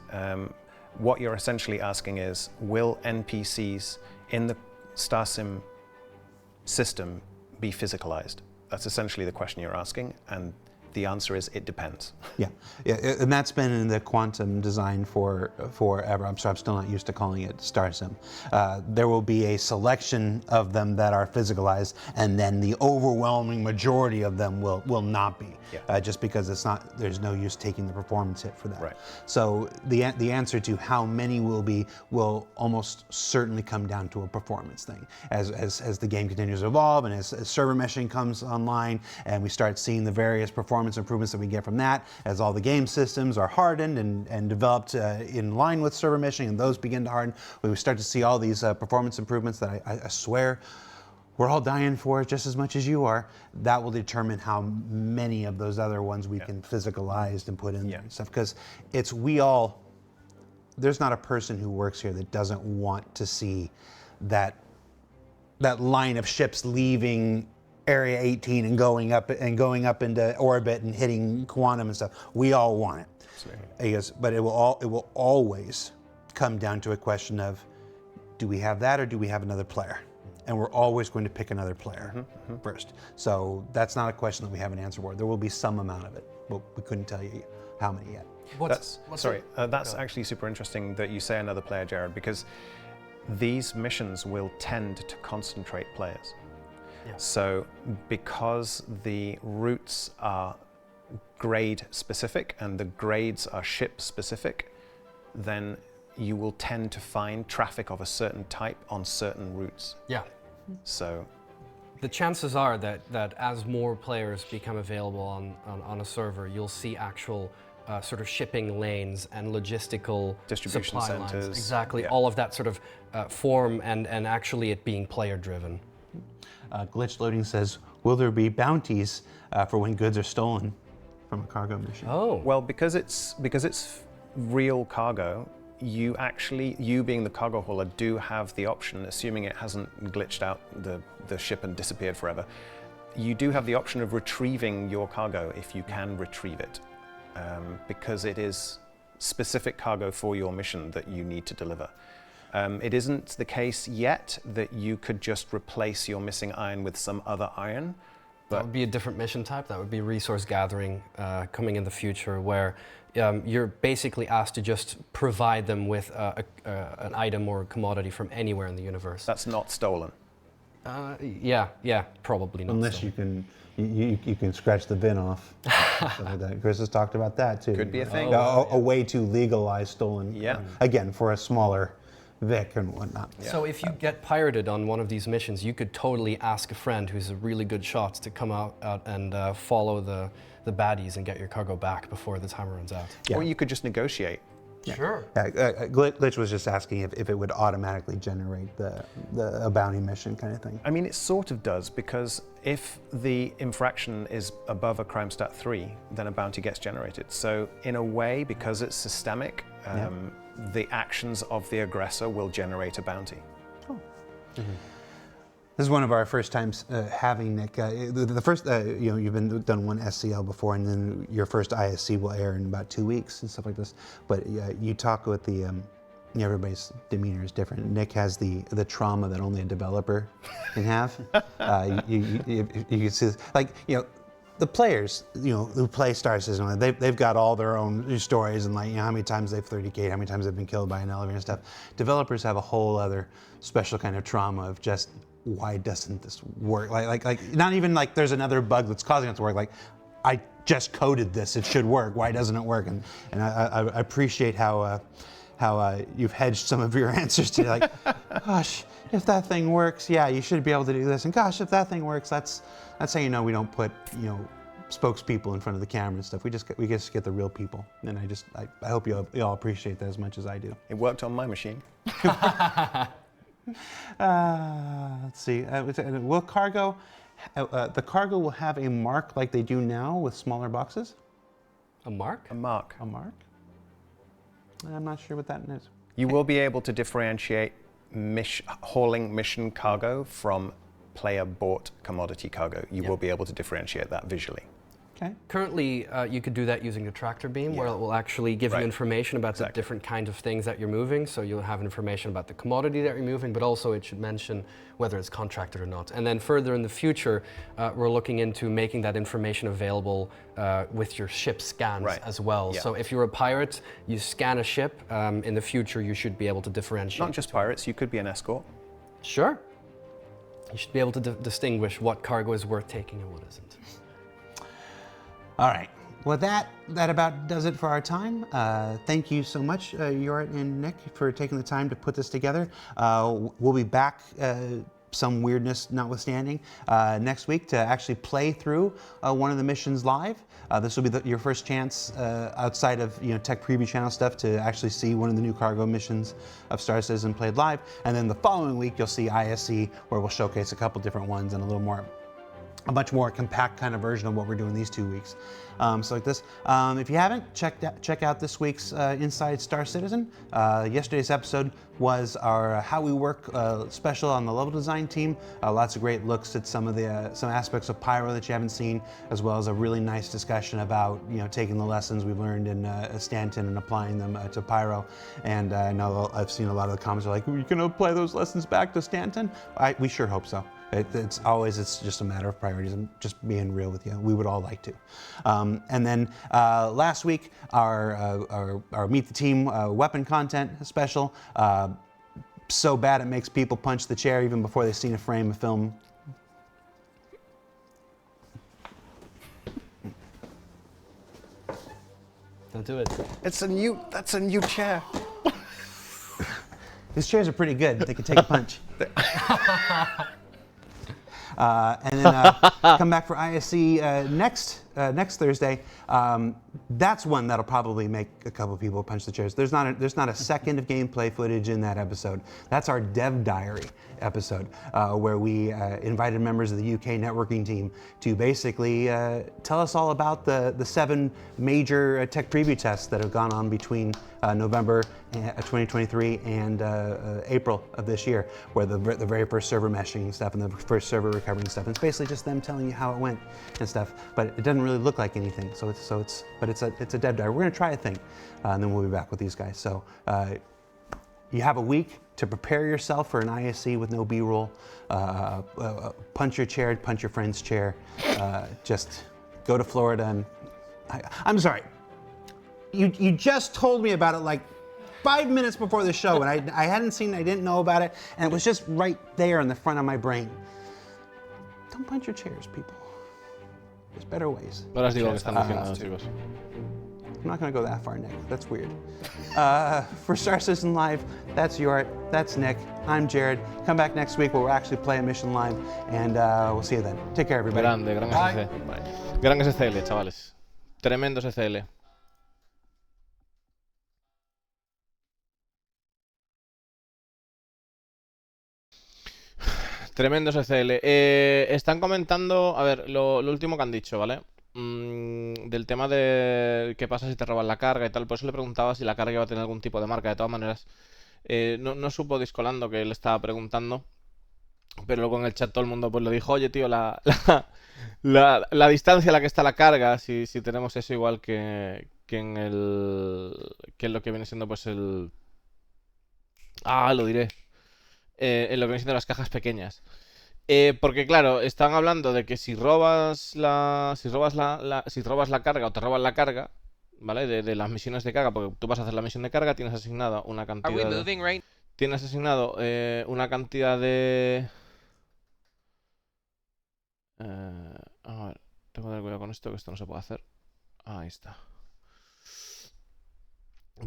What you're essentially asking is, will NPCs in the StarSim system be physicalized? That's essentially the question you're asking, and the answer is it depends. Yeah, and that's been in the quantum design for forever. I'm sorry, I'm still not used to calling it StarSim. There will be a selection of them that are physicalized, and then the overwhelming majority of them will not be. Yeah. Just because there's no use taking the performance hit for that. Right. So the answer to how many will almost certainly come down to a performance thing. As the game continues to evolve, and as server meshing comes online, and we start seeing the various performance improvements that we get from that, as all the game systems are hardened and developed in line with server meshing, and those begin to harden, we start to see all these performance improvements that I swear we're all dying for just as much as you are. That will determine how many of those other ones we can physicalize and put in there and stuff. Because there's not a person who works here that doesn't want to see that line of ships leaving Area 18 and going up into orbit and hitting quantum and stuff. We all want it. Absolutely. But it will always come down to a question of, do we have that or do we have another player? And we're always going to pick another player first. So that's not a question that we have an answer for. There will be some amount of it, but we couldn't tell you how many yet. That's actually super interesting that you say another player, Jared, because these missions will tend to concentrate players. Yeah. So because the routes are grade specific and the grades are ship specific, then you will tend to find traffic of a certain type on certain routes. Yeah. So the chances are that as more players become available on a server, you'll see actual sort of shipping lanes and logistical Distribution supply lines. centers. Exactly, Yeah. all of that sort of form and actually it being player driven. Glitch Loading says, will there be bounties for when goods are stolen from a cargo mission? Oh, Well, because it's real cargo, you being the cargo hauler do have the option, assuming it hasn't glitched out the ship and disappeared forever, you do have the option of retrieving your cargo if you can retrieve it, because it is specific cargo for your mission that you need to deliver. It isn't the case yet that you could just replace your missing iron with some other iron. that would be a different mission type. That would be resource gathering coming in the future, where you're basically asked to just provide them with an item or commodity from anywhere in the universe. That's not stolen. Yeah, probably not. Unless still. you can scratch the bin off. Stuff like that. Chris has talked about that too. Could be a thing. A way to legalize stolen. Yeah. Again, for a smaller Vic and whatnot. So if you get pirated on one of these missions, you could totally ask a friend who's a really good shot to come out and follow the baddies and get your cargo back before the time runs out. Yeah. Or you could just negotiate. Sure. Glitch was just asking if it would automatically generate a bounty mission kind of thing. I mean, it sort of does, because if the infraction is above a crime stat 3, then a bounty gets generated. So in a way, because it's systemic, the actions of the aggressor will generate a bounty. This is one of our first times having Nick. The first, you've done one SCL before, and then your first ISC will air in about 2 weeks and stuff like this. But you talk with everybody's demeanor is different. Nick has the trauma that only a developer can have. You can see this, the players, who play Star Citizen, they've got all their own stories and how many times they've 30K'd, how many times they've been killed by an elevator and stuff. Developers have a whole other special kind of trauma of just, why doesn't this work? Not even like there's another bug that's causing it to work. Like, I just coded this, it should work. Why doesn't it work? And I appreciate how you've hedged some of your answers to gosh, if that thing works, yeah, you should be able to do this. And gosh, if that thing works, that's how we don't put spokespeople in front of the camera and stuff. We just get the real people. And I hope you all appreciate that as much as I do. It worked on my machine. Let's see. Will cargo? The cargo will have a mark like they do now with smaller boxes. A mark? A mark. A mark? I'm not sure what that is. You will be able to differentiate hauling mission cargo from player-bought commodity cargo. You will be able to differentiate that visually. Okay. Currently, you could do that using a tractor beam, where it will actually give you information about the different kinds of things that you're moving. So you'll have information about the commodity that you're moving, but also it should mention whether it's contracted or not. And then further in the future, we're looking into making that information available with your ship scans as well. Yeah. So if you're a pirate, you scan a ship, in the future you should be able to differentiate. Not just pirates, you could be an escort. Sure. You should be able to distinguish what cargo is worth taking and what isn't. All right. Well, that about does it for our time. Thank you so much, Yorit and Nick, for taking the time to put this together. We'll be back, some weirdness notwithstanding, next week to actually play through one of the missions live. This will be your first chance outside of Tech Preview channel stuff to actually see one of the new cargo missions of Star Citizen played live. And then the following week, you'll see ISC, where we'll showcase a couple different ones and a much more compact kind of version of what we're doing these 2 weeks. So like this. If you haven't, check out this week's Inside Star Citizen. Yesterday's episode was our How We Work special on the level design team. Lots of great looks at some aspects of Pyro that you haven't seen, as well as a really nice discussion about taking the lessons we've learned in Stanton and applying them to Pyro. And I know I've seen a lot of the comments are like, "Are you going to apply those lessons back to Stanton?" We sure hope so. It's just a matter of priorities. I'm just being real with you. We would all like to. And then last week, our Meet the Team weapon content special. So bad it makes people punch the chair even before they've seen a frame of film. Don't do it. That's a new chair. These chairs are pretty good. They can take a punch. And then come back for ISC next next Thursday, that's one that'll probably make a couple people punch the chairs. There's not a second of gameplay footage in that episode. That's our Dev Diary episode, where we invited members of the UK networking team to basically tell us all about the 7 major tech preview tests that have gone on between November 2023 and April of this year, where the very first server meshing stuff and the first server recovering stuff. And it's basically just them telling you how it went and stuff, but it doesn't really look like anything. It's a dev diary. We're gonna try a thing, and then we'll be back with these guys. So you have a week to prepare yourself for an ISC with no B-roll. Punch your chair, punch your friend's chair. Just go to Florida and I'm sorry. You just told me about it like 5 minutes before the show, and I hadn't seen it, I didn't know about it, and it was just right there in the front of my brain. Don't punch your chairs, people. There's better ways. Ahora os digo lo que están diciendo, chicos. I'm not going to go that far, Nick. That's weird. For Star Citizen Live, that's Yort, that's Nick, I'm Jared. Come back next week where we'll actually play a mission live, and we'll see you then. Take care, everybody. Grande, gran SC. Gran SCL, chavales. Tremendos SCL. Tremendos SCL. Están comentando, a ver, lo último que han dicho, ¿vale? Del tema de qué pasa si te roban la carga y tal. Por eso le preguntaba si la carga iba a tener algún tipo de marca. De todas maneras, no supo Discolando que le estaba preguntando. Pero luego en el chat todo el mundo pues le dijo, oye tío, la distancia a la que está la carga, si tenemos eso igual que en lo que viene siendo pues el... lo diré. En lo que viene siendo las cajas pequeñas. Porque claro, están hablando de que si robas la carga o te roban la carga, ¿vale? De las misiones de carga, porque tú vas a hacer la misión de carga, tienes asignada una cantidad tienes asignado una cantidad de... a ver, tengo que tener cuidado con esto, que esto no se puede hacer. Ahí está.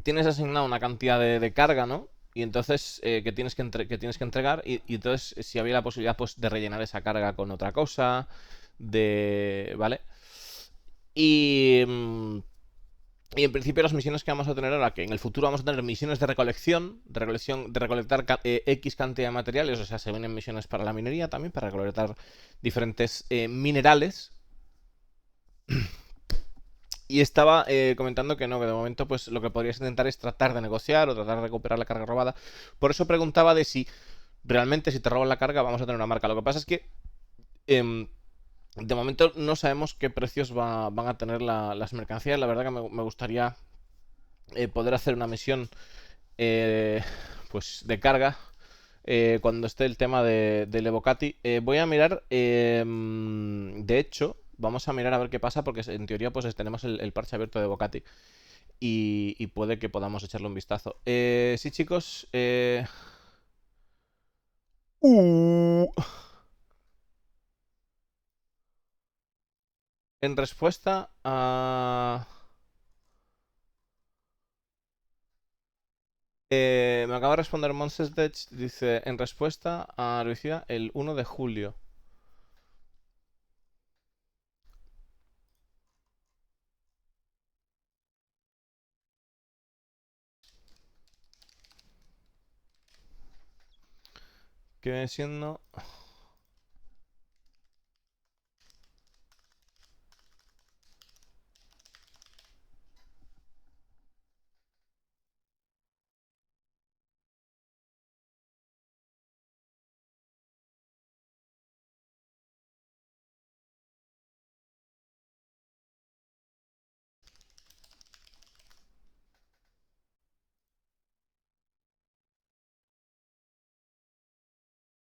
Tienes asignado una cantidad de carga, ¿no? Y entonces que tienes que entregar y entonces si había la posibilidad pues de rellenar esa carga con otra cosa, ¿vale? Y en principio las misiones que vamos a tener ahora, que en el futuro vamos a tener misiones de recolección, de recolectar X cantidad de materiales, o sea, se vienen misiones para la minería también, para recolectar diferentes minerales. Y estaba comentando que no, que de momento pues lo que podrías intentar es tratar de negociar o tratar de recuperar la carga robada. Por eso preguntaba de si realmente si te roban la carga vamos a tener una marca. Lo que pasa es que de momento no sabemos qué precios van a tener las mercancías. La verdad que me gustaría poder hacer una misión pues de carga cuando esté el tema del Evocati. Voy a mirar, de hecho... Vamos a mirar a ver qué pasa, porque en teoría pues tenemos el parche abierto de Evocati y puede que podamos echarle un vistazo. Sí, chicos. En respuesta a... me acaba de responder Monsters, dice, en respuesta a Lucia, el 1 de julio. Que viene siendo